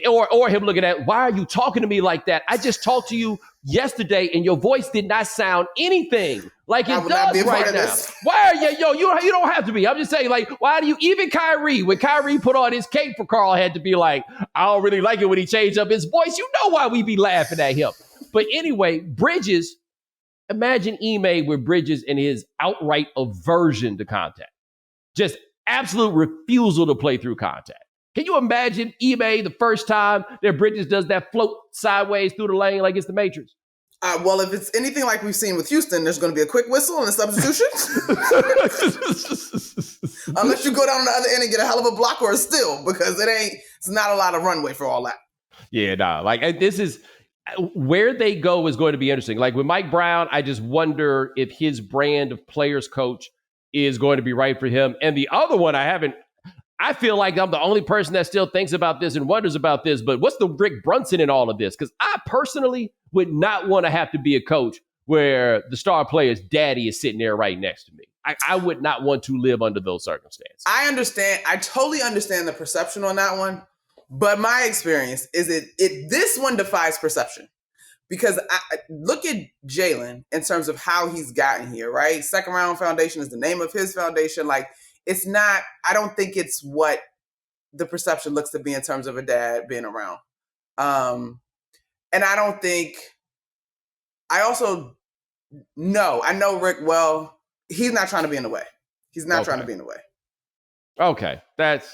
Speaker 1: Or him looking at, why are you talking to me like that? I just talked to you yesterday and your voice did not sound anything like it does right now. Why are you, you don't have to be. I'm just saying, why do you, even Kyrie, when Kyrie put on his cape for Karl, had to be like, I don't really like it when he changed up his voice. You know why we be laughing at him. But anyway, Bridges, imagine Ime with Bridges and his outright aversion to contact. Just absolute refusal to play through contact. Can you imagine Ime the first time that Bridges does that float sideways through the lane like it's the Matrix?
Speaker 2: Well, if it's anything like we've seen with Houston, there's going to be a quick whistle and a substitution. Unless you go down the other end and get a hell of a block or a steal, because it's not a lot of runway for all that.
Speaker 1: Yeah, this is where they go is going to be interesting. Like with Mike Brown, I just wonder if his brand of players coach is going to be right for him. And the other one I feel like I'm the only person that still thinks about this and wonders about this, but what's the Rick Brunson in all of this? Because I personally would not want to have to be a coach where the star player's daddy is sitting there right next to me. I would not want to live under those circumstances.
Speaker 2: I understand. I totally understand the perception on that one. But my experience is this one defies perception. Because look at Jalen in terms of how he's gotten here, right? Second Round Foundation is the name of his foundation. It's not, I don't think it's what the perception looks to be in terms of a dad being around. And I don't think, I know Rick well. He's not trying to be in the way. He's not trying to be in the way. Okay.
Speaker 1: That's,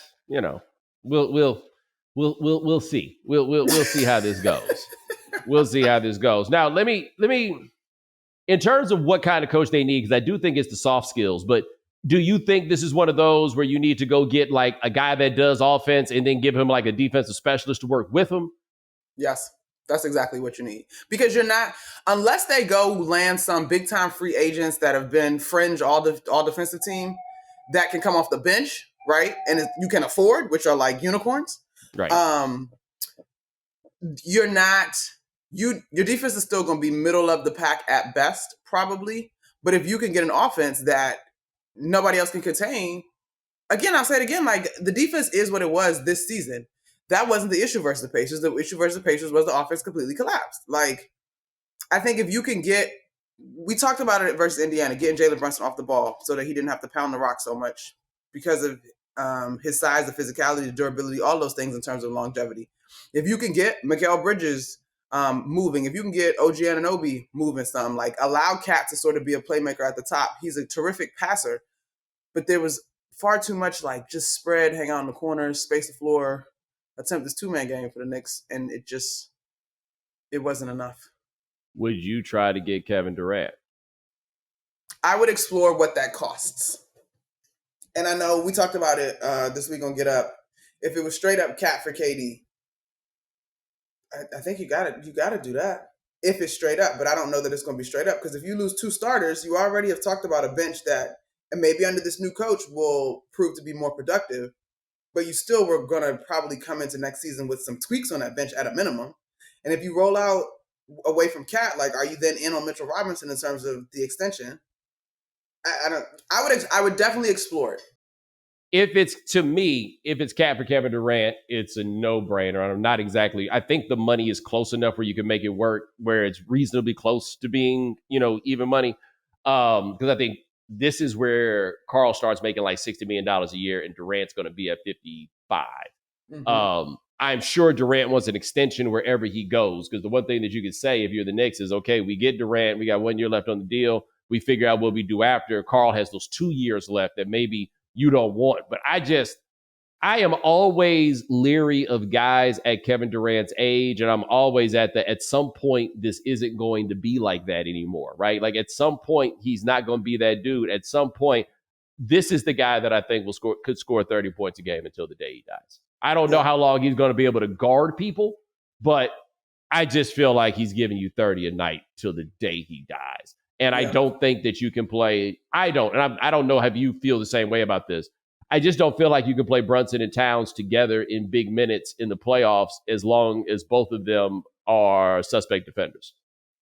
Speaker 1: we'll see. We'll see how this goes. We'll see how this goes. Now, let me, in terms of what kind of coach they need, because I do think it's the soft skills, but do you think this is one of those where you need to go get a guy that does offense and then give him a defensive specialist to work with him?
Speaker 2: Yes, that's exactly what you need. Because you're not, unless they go land some big time free agents that have been fringe all defensive team that can come off the bench, right? And you can afford, which are like unicorns.
Speaker 1: Right.
Speaker 2: your defense is still going to be middle of the pack at best, probably. But if you can get an offense that nobody else can contain, again, I'll say it again, like the defense is what it was this season. That wasn't the issue versus the Pacers. The issue versus the Pacers was the offense completely collapsed. Like, I think if you can we talked about it versus Indiana, getting Jalen Brunson off the ball so that he didn't have to pound the rock so much because of his size, the physicality, the durability, all those things in terms of longevity. If you can get Mikal Bridges moving, if you can get OG Anunoby moving some, like allow Cat to sort of be a playmaker at the top. He's a terrific passer, but there was far too much like just spread, hang out in the corners, space the floor, attempt this two-man game for the Knicks, and it wasn't enough.
Speaker 1: Would you try to get Kevin Durant?
Speaker 2: I would explore what that costs. And I know we talked about it this week on Get Up. If it was straight up Cat for KD, I think you gotta do that. If it's straight up, but I don't know that it's going to be straight up because if you lose two starters, you already have talked about a bench that, and maybe under this new coach, will prove to be more productive. But you still were going to probably come into next season with some tweaks on that bench at a minimum. And if you roll out away from Cat, like, are you then in on Mitchell Robinson in terms of the extension? I would definitely explore it.
Speaker 1: If it's Cat for Kevin Durant, it's a no-brainer. I'm not exactly. I think the money is close enough where you can make it work, where it's reasonably close to being, even money. Because I think this is where Carl starts making like $60 million a year, and Durant's going to be at 55. Mm-hmm. I'm sure Durant wants an extension wherever he goes, because the one thing that you could say if you're the Knicks is, okay, we get Durant, we got 1 year left on the deal, we figure out what we do after. Carl has those 2 years left that maybe you don't want. But I am always leery of guys at Kevin Durant's age, and I'm always at some point, this isn't going to be like that anymore, right? Like at some point, he's not going to be that dude. At some point, this is the guy that I think could score 30 points a game until the day he dies. I don't know how long he's going to be able to guard people, but I just feel like he's giving you 30 a night till the day he dies. And I don't think that you can play. I don't know if you feel the same way about this. I just don't feel like you can play Brunson and Towns together in big minutes in the playoffs as long as both of them are suspect defenders.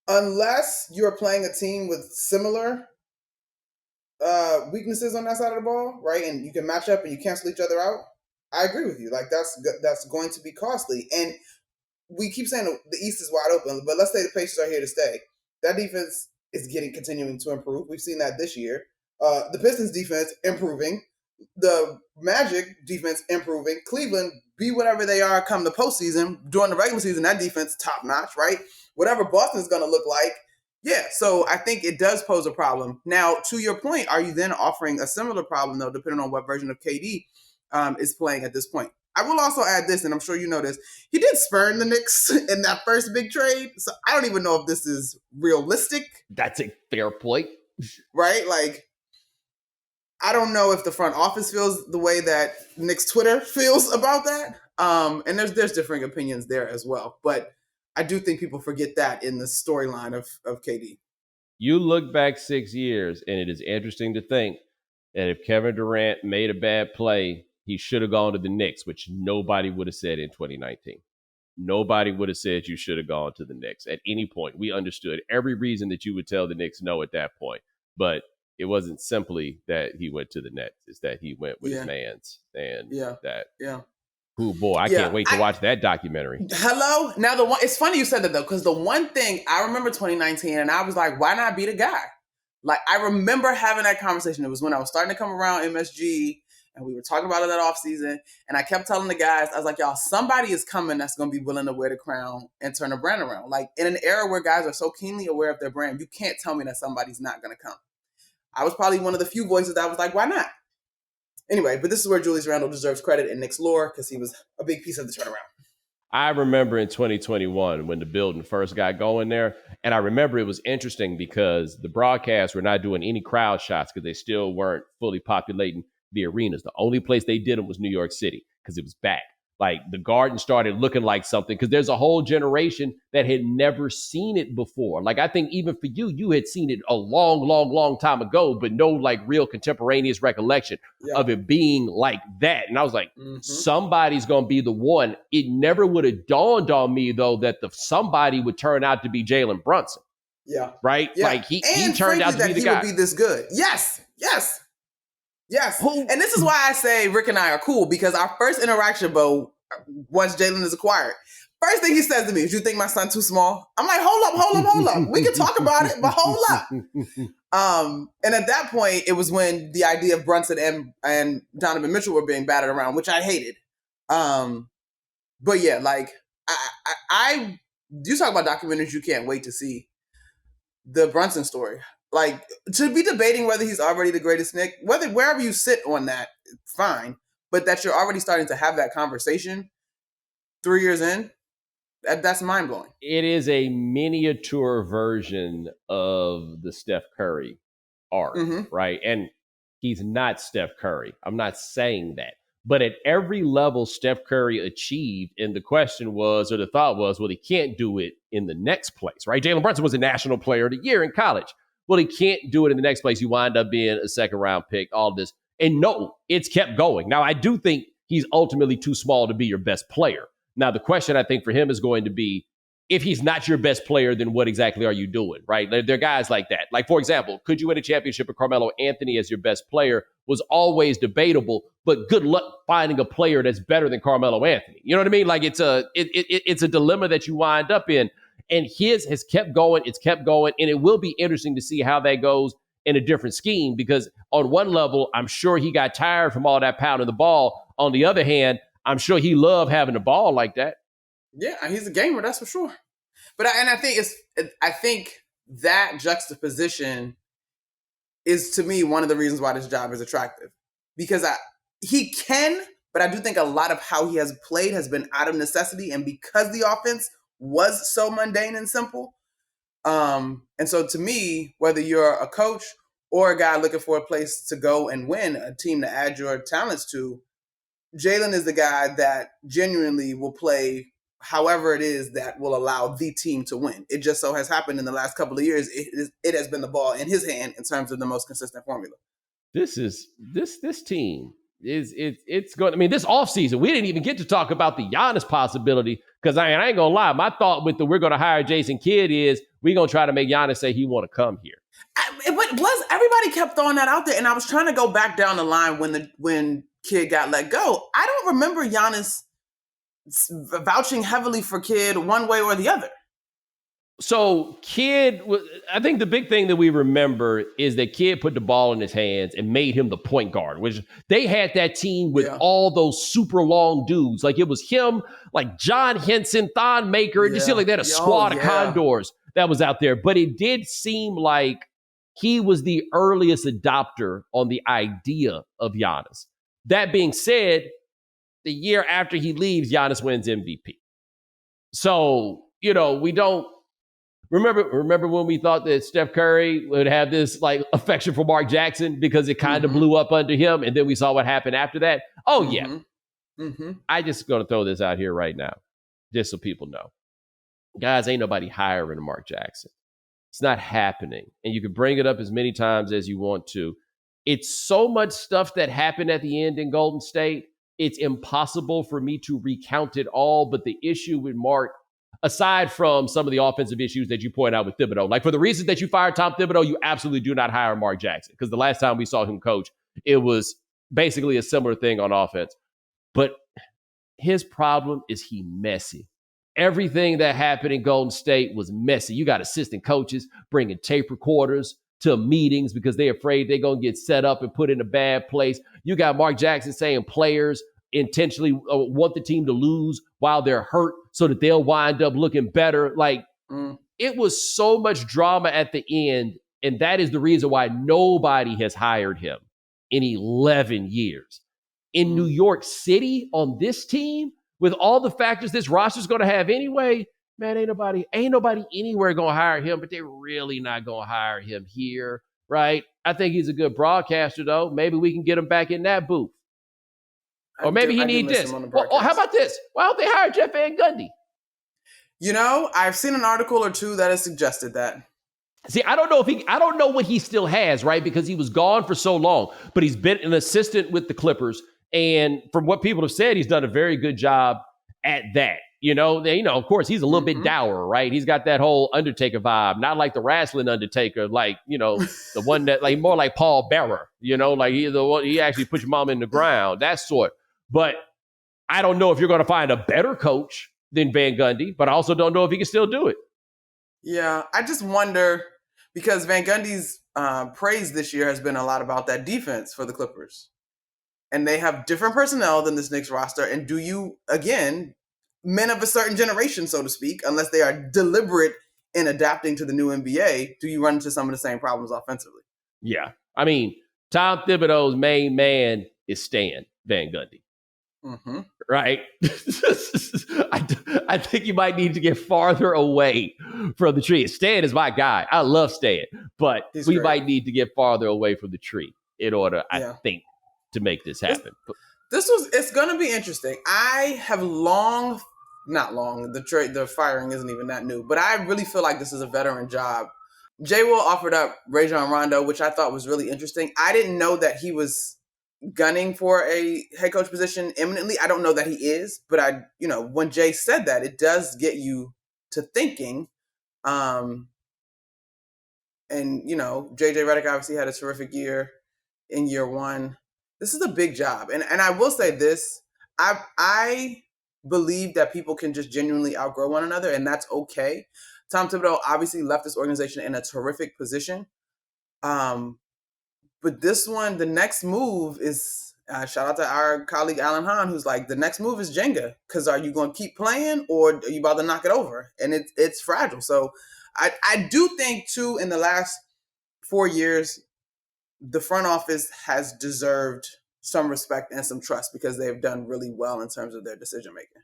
Speaker 2: Unless you're playing a team with similar weaknesses on that side of the ball, right? And you can match up and you cancel each other out. I agree with you. Like that's going to be costly. And we keep saying the East is wide open, but let's say the Pacers are here to stay. That defense is continuing to improve. We've seen that this year. The Pistons defense improving. The Magic defense improving. Cleveland, be whatever they are come the postseason. During the regular season, that defense top notch, right? Whatever Boston's going to look like. Yeah, so I think it does pose a problem. Now, to your point, are you then offering a similar problem, though, depending on what version of KD is playing at this point? I will also add this, and I'm sure you know this. He did spurn the Knicks in that first big trade, so I don't even know if this is realistic.
Speaker 1: That's a fair point.
Speaker 2: Right? Like, I don't know if the front office feels the way that Knicks Twitter feels about that. And there's differing opinions there as well. But I do think people forget that in the storyline of KD.
Speaker 1: You look back 6 years, and it is interesting to think that if Kevin Durant made a bad play, he should have gone to the Knicks, which nobody would have said in 2019. Nobody would have said you should have gone to the Knicks at any point. We understood every reason that you would tell the Knicks no at that point. But it wasn't simply that he went to the Nets. It's that he went with his mans. And oh boy, I can't wait to watch that documentary.
Speaker 2: Hello? Now, it's funny you said that, though, because the one thing, I remember 2019, and I was like, why not be the guy? Like, I remember having that conversation. It was when I was starting to come around MSG, and we were talking about it that offseason, and I kept telling the guys, I was like, y'all, somebody is coming that's going to be willing to wear the crown and turn the brand around. Like, in an era where guys are so keenly aware of their brand, you can't tell me that somebody's not going to come. I was probably one of the few voices that was like, why not? Anyway, but this is where Julius Randle deserves credit in Knicks lore because he was a big piece of the turnaround.
Speaker 1: I remember in 2021 when the building first got going there, and I remember it was interesting because the broadcasts were not doing any crowd shots because they still weren't fully populating the arenas. The only place they did them was New York City because it was back. Like the Garden started looking like something because there's a whole generation that had never seen it before. Like I think even for you, you had seen it a long time ago, but no like real contemporaneous recollection of it being like that. And I was like, somebody's going to be the one. It never would have dawned on me though that the somebody would turn out to be Jalen Brunson.
Speaker 2: Yeah.
Speaker 1: Right?
Speaker 2: Yeah.
Speaker 1: Like he
Speaker 2: frankly,
Speaker 1: turned out to be the guy.
Speaker 2: He would be this good. Yes.
Speaker 1: Who?
Speaker 2: And this is why I say Rick and I are cool, because our first interaction, Bo, once Jalen is acquired, first thing he says to me is, "You think my son too small?" I'm like, hold up. We can talk about it, but hold up. And at that point, it was when the idea of Brunson and Donovan Mitchell were being battered around, which I hated. But yeah, like I you talk about documentaries you can't wait to see. The Brunson story. Like, to be debating whether he's already the greatest Knick, wherever you sit on that, fine. But that you're already starting to have that conversation 3 years in, that's mind-blowing.
Speaker 1: It is a miniature version of the Steph Curry arc, right? And he's not Steph Curry. I'm not saying that. But at every level Steph Curry achieved, and the question was, or the thought was, well, he can't do it in the next place, right? Jalen Brunson was a national player of the year in college. Well, he can't do it in the next place. You wind up being a second-round pick, all this. And no, it's kept going. Now, I do think he's ultimately too small to be your best player. Now, the question I think for him is going to be, if he's not your best player, then what exactly are you doing, right? There are guys like that. Like, for example, could you win a championship with Carmelo Anthony as your best player was always debatable, but good luck finding a player that's better than Carmelo Anthony. You know what I mean? Like, it's a dilemma that you wind up in. And his has kept going. It's kept going. And it will be interesting to see how that goes in a different scheme, because on one level, I'm sure he got tired from all that pounding the ball. On the other hand, I'm sure he loved having the ball like that.
Speaker 2: Yeah, he's a gamer, that's for sure. But I think that juxtaposition is, to me, one of the reasons why this job is attractive. Because he can, but I do think a lot of how he has played has been out of necessity, and because the offense was so mundane and simple. And so to me, whether you're a coach or a guy looking for a place to go and win, a team to add your talents to, Jalen is the guy that genuinely will play however it is that will allow the team to win. It just so has happened in the last couple of years, it has been the ball in his hand in terms of the most consistent formula.
Speaker 1: This team it's going. I mean, this offseason, we didn't even get to talk about the Giannis possibility, because I ain't gonna lie. My thought with the we're gonna hire Jason Kidd is we're gonna try to make Giannis say he want to come here.
Speaker 2: Everybody kept throwing that out there, and I was trying to go back down the line when Kidd got let go. I don't remember Giannis vouching heavily for Kidd one way or the other.
Speaker 1: So Kidd, I think the big thing that we remember is that Kidd put the ball in his hands and made him the point guard, which they had that team with all those super long dudes. Like it was him, like John Henson, Thon Maker. It just seemed like they had a squad of condors that was out there. But it did seem like he was the earliest adopter on the idea of Giannis. That being said, the year after he leaves, Giannis wins MVP. So, we don't remember when we thought that Steph Curry would have this like affection for Mark Jackson because it kind of blew up under him, and then we saw what happened after that. Oh yeah. I just going to throw this out here right now, just so people know. Guys, ain't nobody hiring Mark Jackson. It's not happening. And you can bring it up as many times as you want to. It's so much stuff that happened at the end in Golden State. It's impossible for me to recount it all. But the issue with Mark, aside from some of the offensive issues that you point out with Thibodeau, like for the reasons that you fired Tom Thibodeau, you absolutely do not hire Mark Jackson, because the last time we saw him coach, it was basically a similar thing on offense. But his problem is he messy. Everything that happened in Golden State was messy. You got assistant coaches bringing tape recorders to meetings because they're afraid they're going to get set up and put in a bad place. You got Mark Jackson saying players intentionally want the team to lose while they're hurt so that they'll wind up looking better. Like, it was so much drama at the end, and that is the reason why nobody has hired him in 11 years. In New York City on this team, with all the factors this roster's going to have anyway, man, ain't nobody anywhere going to hire him, but they're really not going to hire him here, right? I think he's a good broadcaster, though. Maybe we can get him back in that booth. Or maybe he need this. Or how about this? Why don't they hire Jeff Van Gundy?
Speaker 2: You know, I've seen an article or two that has suggested that.
Speaker 1: See, I don't know what he still has, right? Because he was gone for so long, but he's been an assistant with the Clippers. And from what people have said, he's done a very good job at that. Of course, he's a little bit dour, right? He's got that whole Undertaker vibe, not like the wrestling Undertaker, like, the one that like more like Paul Bearer, like he's the one, he actually puts your mom in the ground, that sort. But I don't know if you're going to find a better coach than Van Gundy, but I also don't know if he can still do it.
Speaker 2: Yeah, I just wonder, because Van Gundy's praise this year has been a lot about that defense for the Clippers. And they have different personnel than this Knicks roster. And do you, again, men of a certain generation, so to speak, unless they are deliberate in adapting to the new NBA, do you run into some of the same problems offensively?
Speaker 1: Yeah. I mean, Tom Thibodeau's main man is Stan Van Gundy.
Speaker 2: Mm-hmm.
Speaker 1: Right? I think you might need to get farther away from the tree. Stan is my guy. I love Stan, but we might need to get farther away from the tree in order, I think, to make this happen.
Speaker 2: It's going to be interesting. I have the firing isn't even that new, but I really feel like this is a veteran job. Jay Will offered up Rajon Rondo, which I thought was really interesting. I didn't know that he was gunning for a head coach position imminently. I don't know that he is, but when Jay said that, it does get you to thinking. And JJ Redick obviously had a terrific year in year one. This is a big job. And I will say this, I believe that people can just genuinely outgrow one another, and that's okay. Tom Thibodeau obviously left this organization in a terrific position. But this one, the next move is, shout out to our colleague Alan Hahn, who's like, the next move is Jenga. Because are you going to keep playing or are you about to knock it over? And it's fragile. So I do think, too, in the last 4 years, the front office has deserved some respect and some trust because they've done really well in terms of their decision making.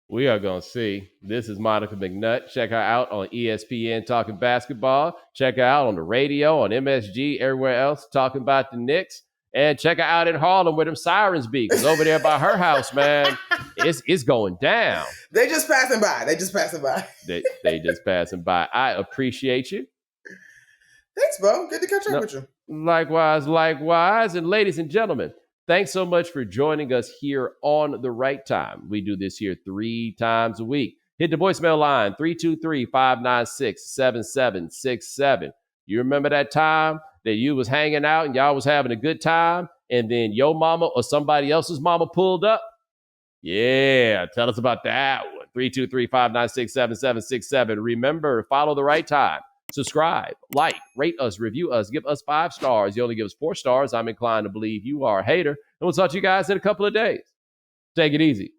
Speaker 1: We are going to see. This is Monica McNutt. Check her out on ESPN Talking Basketball. Check her out on the radio, on MSG, everywhere else, talking about the Knicks. And check her out in Harlem where them sirens be. Because over there by her house, man, it's going down.
Speaker 2: They just passing by. They just
Speaker 1: passing by. I appreciate you.
Speaker 2: Thanks, Bo. Good to catch up with you.
Speaker 1: Likewise. And ladies and gentlemen, thanks so much for joining us here on The Right Time. We do this here 3 times a week. Hit the voicemail line, 323-596-7767. You remember that time that you was hanging out and y'all was having a good time, and then your mama or somebody else's mama pulled up? Yeah, tell us about that one. 323-596-7767. Remember, follow The Right Time. Subscribe, like, rate us, review us, give us 5 stars. You only give us 4 stars. I'm inclined to believe you are a hater. And we'll talk to you guys in a couple of days. Take it easy.